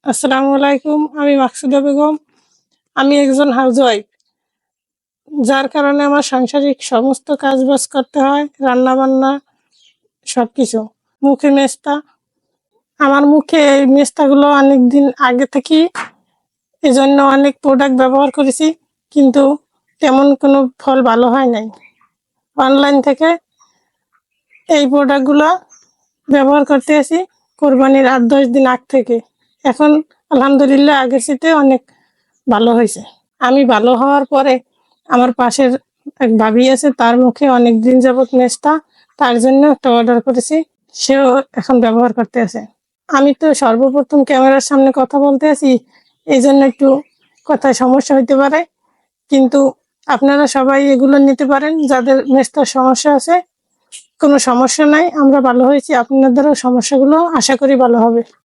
আসসালামু আলাইকুম। আমি মাকসুদা বেগম। আমি একজন হাউসওয়াইফ। যার কারণে আমার সাংসারিক সমস্ত কাজবাজ করতে হয়, রান্নাবান্না সবকিছু। মুখে মেস্তা। আমার মুখে এই মেস্তাগুলো অনেকদিন আগে থেকেই, এজন্য অনেক প্রোডাক্ট ব্যবহার করেছি, কিন্তু তেমন কোনো ফল ভালো হয় নাই। অনলাইন থেকে এই প্রোডাক্টগুলো ব্যবহার করতে আছি কোরবানির ৮-১০ দিন আগ থেকে। এখন আলহামদুলিল্লাহ আগের চেয়ে অনেক ভালো হয়েছে। আমি ভালো হওয়ার পরে আমার পাশের এক ভাবি আছে, তার মুখে অনেক দিন যাবত মেস্তা, তার জন্য একটা অর্ডার করেছি, সেও এখন ব্যবহার করতে আছে। আমি তো সর্বপ্রথম ক্যামেরার সামনে কথা বলতে আছি, এই জন্য একটু কথায় সমস্যা হইতে পারে, কিন্তু আপনারা সবাই এগুলো নিতে পারেন যাদের মেস্তার সমস্যা আছে। কোনো সমস্যা নাই, আমরা ভালো হয়েছি, আপনাদেরও সমস্যাগুলো আশা করি ভালো হবে।